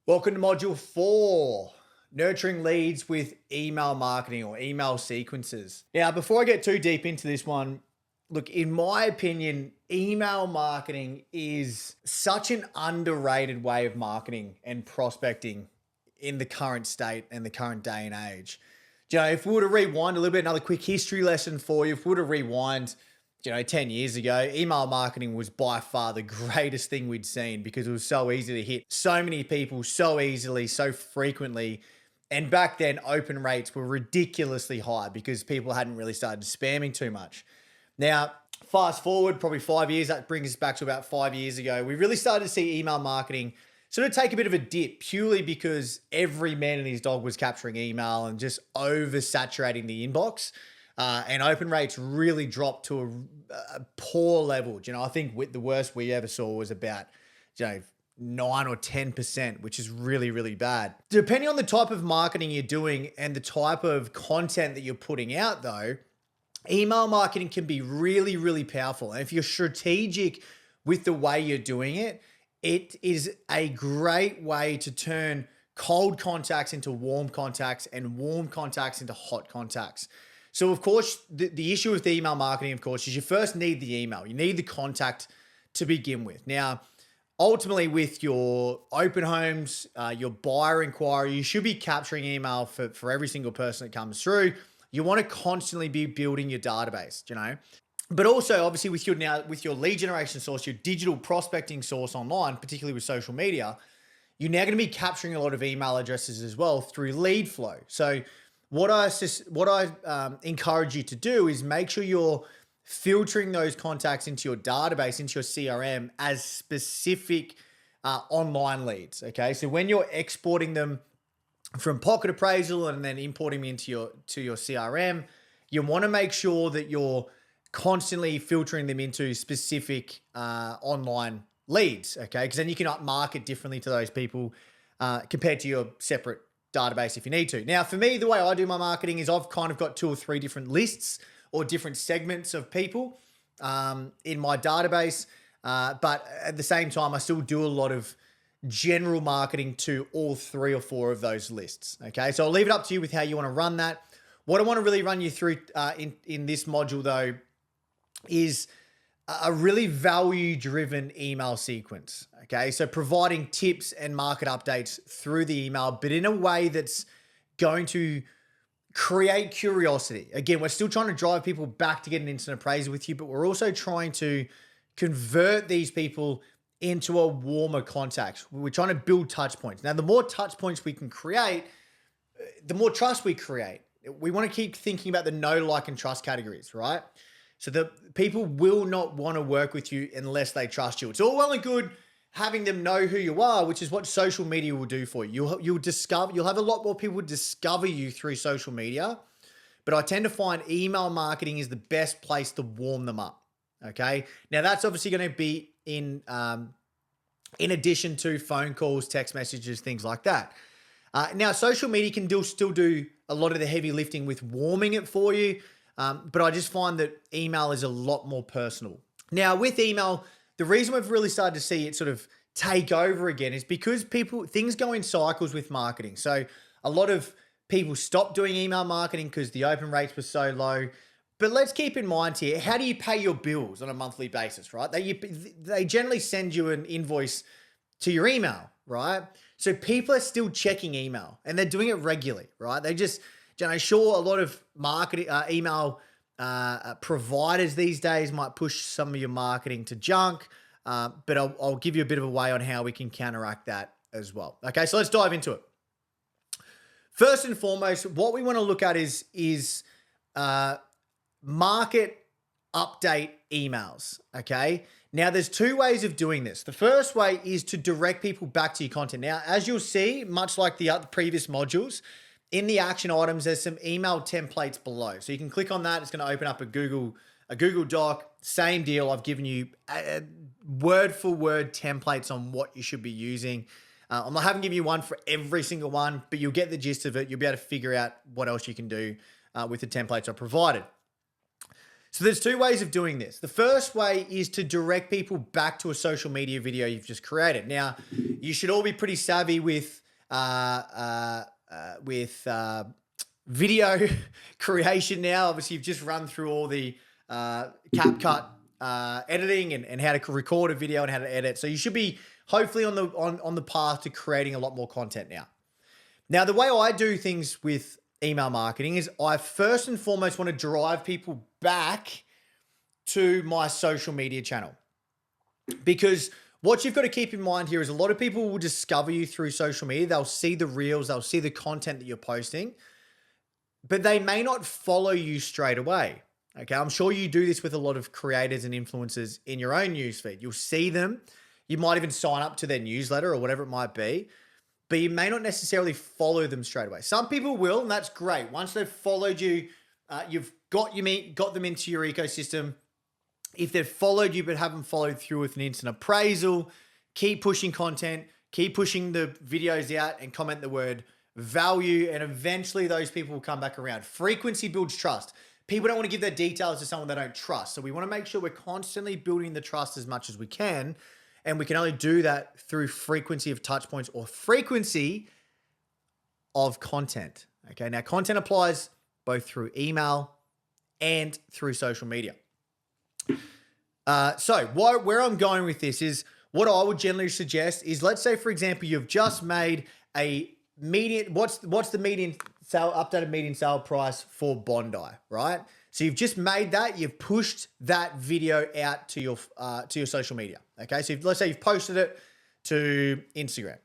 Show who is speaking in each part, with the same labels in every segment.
Speaker 1: Welcome to Module 4, Nurturing Leads with Email Marketing or Email Sequences. Now, before I get too deep into this one, look, in my opinion, email marketing is such an underrated way of marketing and prospecting in the current state and the current day and age. If we were to rewind a little bit, another quick history lesson for you, if we were to rewind 10 years ago, email marketing was by far the greatest thing we'd seen because it was so easy to hit so many people so easily, so frequently. And back then, open rates were ridiculously high because people hadn't really started spamming too much. Now, fast forward probably 5 years, that brings us back to about 5 years ago. We really started to see email marketing sort of take a bit of a dip purely because every man and his dog was capturing email and just oversaturating the inbox. And open rates really dropped to a poor level. I think the worst we ever saw was about 9 or 10%, which is really, really bad. Depending on the type of marketing you're doing and the type of content that you're putting out though, email marketing can be really, really powerful. And if you're strategic with the way you're doing it, it is a great way to turn cold contacts into warm contacts and warm contacts into hot contacts. So of course, the issue with email marketing, of course, is you first need the email. You need the contact to begin with. Now, ultimately with your open homes, your buyer inquiry, you should be capturing email for every single person that comes through. You want to constantly be building your database, But also, obviously, with your lead generation source, your digital prospecting source online, particularly with social media, you're now going to be capturing a lot of email addresses as well through lead flow. So what I encourage you to do is make sure you're filtering those contacts into your database, into your CRM as specific online leads. Okay, so when you're exporting them from Pocket Appraisal and then importing them into your CRM, you want to make sure that you're constantly filtering them into specific online leads. Okay, because then you can market differently to those people compared to your separate database if you need to. Now, for me, the way I do my marketing is I've kind of got 2 or 3 different lists or different segments of people in my database. But at the same time, I still do a lot of general marketing to all 3 or 4 of those lists. Okay, so I'll leave it up to you with how you want to run that. What I want to really run you through in this module, though, is a really value-driven email sequence. Okay, so providing tips and market updates through the email, but in a way that's going to create curiosity. Again, we're still trying to drive people back to get an instant appraisal with you, but we're also trying to convert these people into a warmer contact. We're trying to build touch points. Now, the more touch points we can create, the more trust we create. We want to keep thinking about the know, like, and trust categories, right? So the people will not want to work with you unless they trust you. It's all well and good having them know who you are, which is what social media will do for you. You'll have a lot more people discover you through social media, but I tend to find email marketing is the best place to warm them up. Okay. Now that's obviously going to be in addition to phone calls, text messages, things like that. Now social media can still do a lot of the heavy lifting with warming it for you. But I just find that email is a lot more personal. Now with email, the reason we've really started to see it sort of take over again is because things go in cycles with marketing. So a lot of people stopped doing email marketing because the open rates were so low. But let's keep in mind here, how do you pay your bills on a monthly basis, right? They generally send you an invoice to your email, right? So people are still checking email and they're doing it regularly, right? They just, sure, a lot of marketing email providers these days might push some of your marketing to junk, but I'll give you a bit of a way on how we can counteract that as well. Okay, so let's dive into it. First and foremost, what we want to look at is market update emails. Okay, now there's 2 ways of doing this. The first way is to direct people back to your content. Now, as you'll see, much like the previous modules, in the action items, there's some email templates below. So you can click on that. It's going to open up a Google Doc. Same deal. I've given you word for word templates on what you should be using. I haven't given you one for every single one, but you'll get the gist of it. You'll be able to figure out what else you can do with the templates I provided. So there's two ways of doing this. The first way is to direct people back to a social media video you've just created. Now, you should all be pretty savvy with video creation now. Obviously, you've just run through all the CapCut editing and how to record a video and how to edit. So you should be hopefully on the path to creating a lot more content now. Now, the way I do things with email marketing is I first and foremost want to drive people back to my social media channel. Because what you've got to keep in mind here is a lot of people will discover you through social media. They'll see the reels, they'll see the content that you're posting, but they may not follow you straight away. Okay, I'm sure you do this with a lot of creators and influencers in your own newsfeed. You'll see them. You might even sign up to their newsletter or whatever it might be, but you may not necessarily follow them straight away. Some people will, and that's great. Once they've followed you, you've got them into your ecosystem. If they've followed you but haven't followed through with an instant appraisal, keep pushing content, keep pushing the videos out and comment the word value, and eventually those people will come back around. Frequency builds trust. People don't want to give their details to someone they don't trust. So we want to make sure we're constantly building the trust as much as we can. And we can only do that through frequency of touch points or frequency of content. Okay, now content applies both through email and through social media. Where I'm going with this is what I would generally suggest is, let's say, for example, you've just made a median, what's the median sale, updated median sale price for Bondi, right? So you've just made that, you've pushed that video out to your social media. Okay, so let's say you've posted it to Instagram.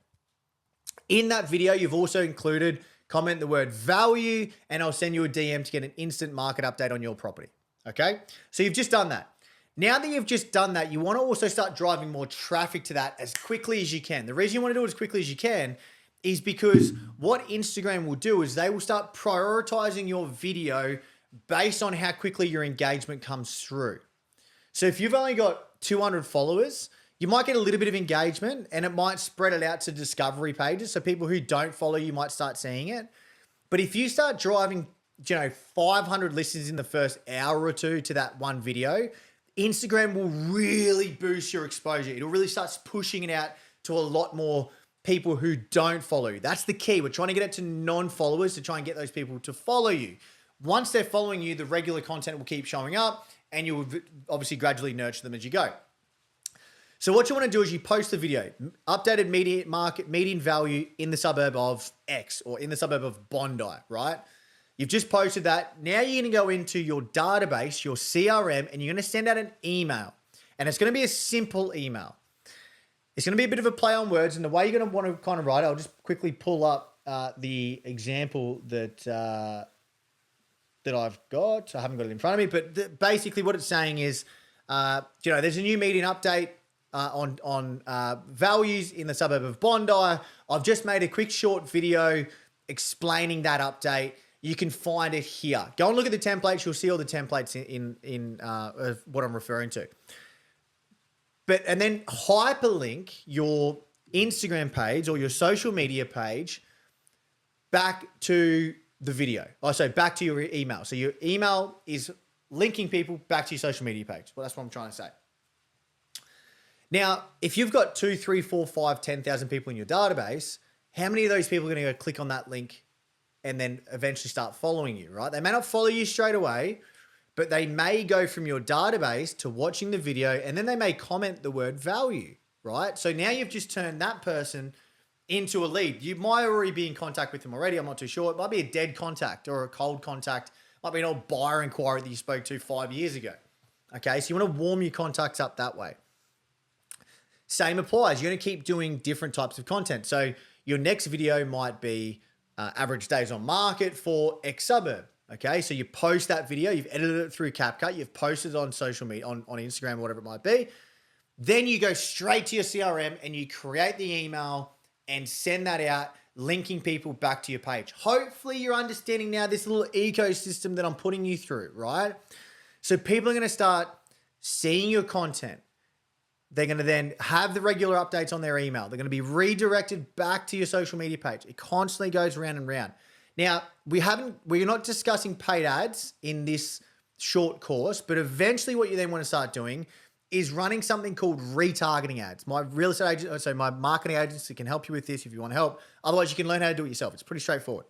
Speaker 1: In that video, you've also included comment the word value, and I'll send you a DM to get an instant market update on your property. Okay, so you've just done that. Now that you've just done that, you want to also start driving more traffic to that as quickly as you can. The reason you want to do it as quickly as you can is because what Instagram will do is they will start prioritizing your video based on how quickly your engagement comes through. So if you've only got 200 followers, you might get a little bit of engagement and it might spread it out to discovery pages. So people who don't follow you might start seeing it. But if you start driving, 500 listens in the first hour or two to that one video, Instagram will really boost your exposure. It'll really start pushing it out to a lot more people who don't follow you. That's the key. We're trying to get it to non-followers to try and get those people to follow you. Once they're following you, the regular content will keep showing up and you will obviously gradually nurture them as you go. So what you want to do is you post the video, updated median value in the suburb of X or in the suburb of Bondi, right? You've just posted that. Now you're going to go into your database, your CRM, and you're going to send out an email. And it's going to be a simple email. It's going to be a bit of a play on words. And the way you're going to want to kind of write it, I'll just quickly pull up the example that I've got. I haven't got it in front of me. But basically what it's saying is, there's a new median update on values in the suburb of Bondi. I've just made a quick short video explaining that update. You can find it here. Go and look at the templates. You'll see all the templates in what I'm referring to. And then hyperlink your Instagram page or your social media page back to the video. Back to your email. So your email is linking people back to your social media page. Well, that's what I'm trying to say. Now, if you've got 2, 3, 4, 5, 10,000 people in your database, how many of those people are going to go click on that link and then eventually start following you, right? They may not follow you straight away, but they may go from your database to watching the video and then they may comment the word value, right? So now you've just turned that person into a lead. You might already be in contact with them already. I'm not too sure. It might be a dead contact or a cold contact. It might be an old buyer inquiry that you spoke to 5 years ago. Okay, so you want to warm your contacts up that way. Same applies. You're going to keep doing different types of content. So your next video might be average days on market for X suburb. Okay, so you post that video, you've edited it through CapCut, you've posted it on social media, on Instagram, whatever it might be. Then you go straight to your CRM and you create the email and send that out, linking people back to your page. Hopefully you're understanding now this little ecosystem that I'm putting you through, right? So people are going to start seeing your content. They're going to then have the regular updates on their email. They're going to be redirected back to your social media page. It constantly goes round and round. Now, we're not discussing paid ads in this short course, but eventually what you then want to start doing is running something called retargeting ads. My real estate agent, so my marketing agency can help you with this if you want help. Otherwise, you can learn how to do it yourself. It's pretty straightforward.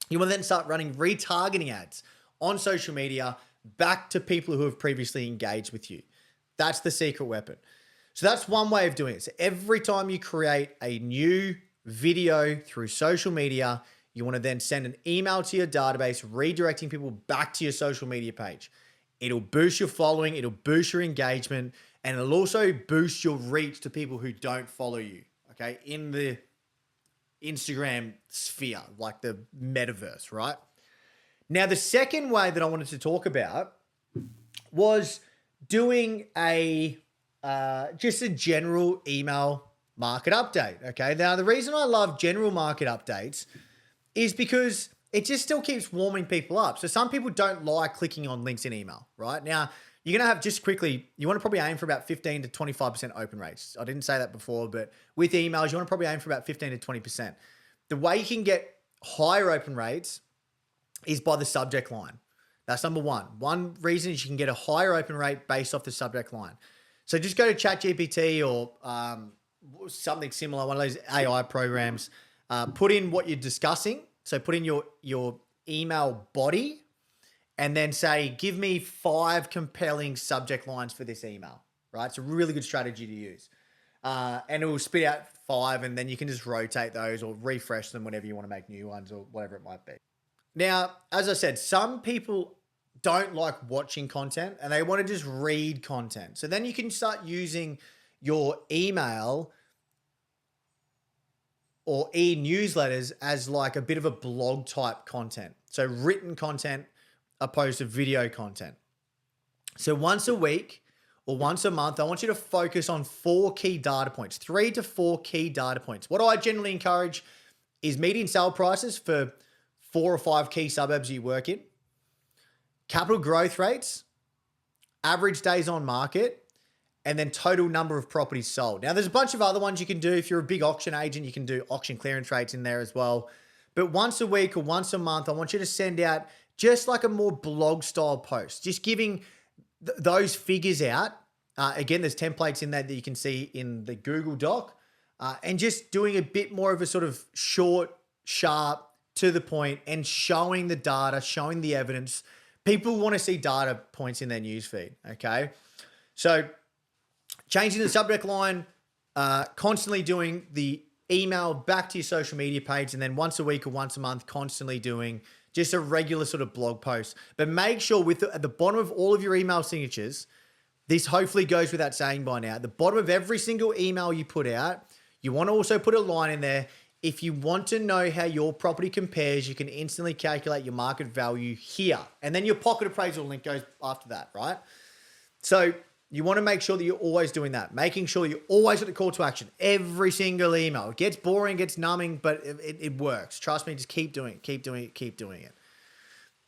Speaker 1: You want to then start running retargeting ads on social media back to people who have previously engaged with you. That's the secret weapon. So that's one way of doing it. So every time you create a new video through social media, you want to then send an email to your database, redirecting people back to your social media page. It'll boost your following, it'll boost your engagement, and it'll also boost your reach to people who don't follow you, okay, in the Instagram sphere, like the metaverse, right? Now, the second way that I wanted to talk about was doing just a general email market update, okay? Now, the reason I love general market updates is because it just still keeps warming people up. So some people don't like clicking on links in email, right? Now, you're going to have, just quickly, you want to probably aim for about 15 to 25% open rates. I didn't say that before, but with emails, you want to probably aim for about 15 to 20%. The way you can get higher open rates is by the subject line. That's number one. One reason is you can get a higher open rate based off the subject line. So just go to ChatGPT or something similar, one of those AI programs, put in what you're discussing. So put in your email body and then say, give me 5 compelling subject lines for this email, right? It's a really good strategy to use. And it will spit out 5 and then you can just rotate those or refresh them whenever you want to make new ones or whatever it might be. Now, as I said, some people don't like watching content and they want to just read content. So then you can start using your email or e-newsletters as like a bit of a blog type content. So written content opposed to video content. So once a week or once a month, I want you to focus on 4 key data points, 3 to 4 key data points. What I generally encourage is median sale prices for 4 or 5 key suburbs you work in, capital growth rates, average days on market, and then total number of properties sold. Now, there's a bunch of other ones you can do. If you're a big auction agent, you can do auction clearance rates in there as well. But once a week or once a month, I want you to send out just like a more blog style post, just giving those figures out. Again, there's templates in there that you can see in the Google Doc, and just doing a bit more of a sort of short, sharp, to the point and showing the data, showing the evidence. People want to see data points in their newsfeed, okay? So changing the subject line, constantly doing the email back to your social media page, and then once a week or once a month, constantly doing just a regular sort of blog post. But make sure at the bottom of all of your email signatures, this hopefully goes without saying by now, at the bottom of every single email you put out, you want to also put a line in there. If you want to know how your property compares, you can instantly calculate your market value here. And then your pocket appraisal link goes after that, right? So you want to make sure that you're always doing that, making sure you're always at the call to action, every single email. It gets boring, gets numbing, but it works. Trust me, just keep doing it, keep doing it, keep doing it.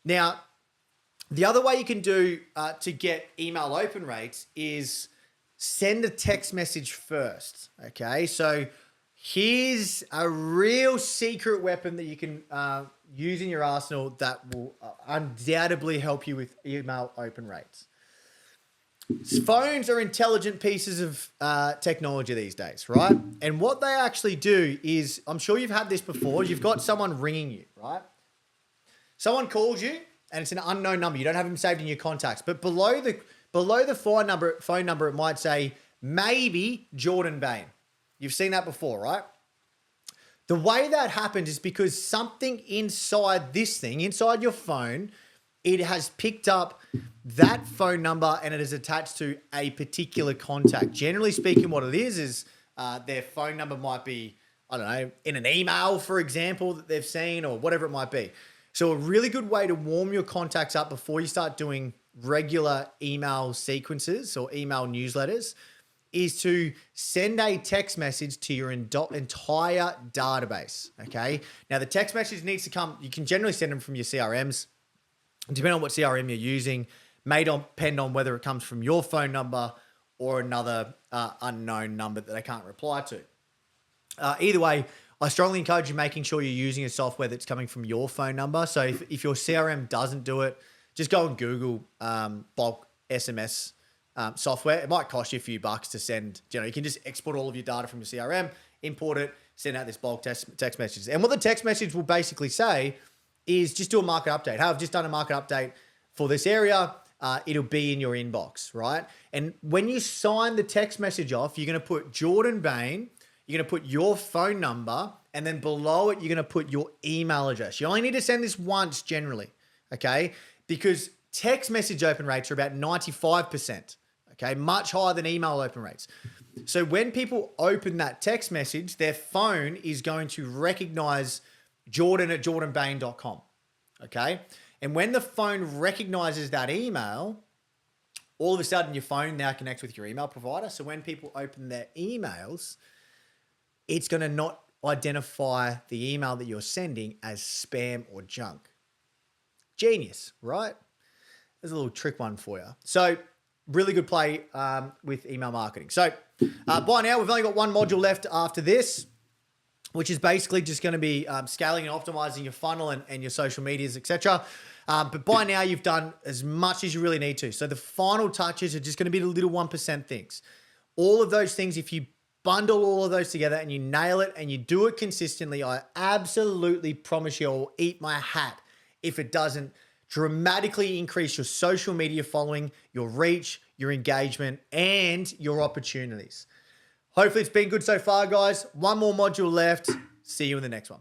Speaker 1: Now, the other way you can do to get email open rates is send a text message first, okay? So here's a real secret weapon that you can use in your arsenal that will undoubtedly help you with email open rates. Phones are intelligent pieces of technology these days, right? And what they actually do is, I'm sure you've had this before, you've got someone ringing you, right? Someone calls you and it's an unknown number. You don't have them saved in your contacts, but below the phone number, it might say, maybe Jordan Bain. You've seen that before, right? The way that happens is because something inside this thing, inside your phone, it has picked up that phone number and it is attached to a particular contact. Generally speaking, what it is their phone number might be, I don't know, in an email, for example, that they've seen or whatever it might be. So a really good way to warm your contacts up before you start doing regular email sequences or email newsletters is to send a text message to your entire database, okay? Now, the text message needs to come, you can generally send them from your CRMs. Depending on what CRM you're using, may depend on whether it comes from your phone number or another unknown number that they can't reply to. Either way, I strongly encourage you making sure you're using a software that's coming from your phone number. So if your CRM doesn't do it, just go and Google bulk SMS software. It might cost you a few bucks to send. You can just export all of your data from your CRM, import it, send out this bulk text messages. And what the text message will basically say is just do a market update. Hey, I've just done a market update for this area. It'll be in your inbox, right? And when you sign the text message off, you're going to put Jordan Bain, you're going to put your phone number, and then below it, you're going to put your email address. You only need to send this once generally, okay? Because text message open rates are about 95%, okay? Much higher than email open rates. So when people open that text message, their phone is going to recognize Jordan at jordanbain.com, okay? And when the phone recognizes that email, all of a sudden your phone now connects with your email provider. So when people open their emails, it's going to not identify the email that you're sending as spam or junk. Genius, right? There's a little trick one for you. So really good play with email marketing. So by now, we've only got one module left after this, which is basically just going to be scaling and optimizing your funnel and your social medias, etc. But by now, you've done as much as you really need to. So the final touches are just going to be the little 1% things. All of those things, if you bundle all of those together and you nail it and you do it consistently, I absolutely promise you I'll eat my hat if it doesn't dramatically increase your social media following, your reach, your engagement, and your opportunities. Hopefully it's been good so far, guys. One more module left. See you in the next one.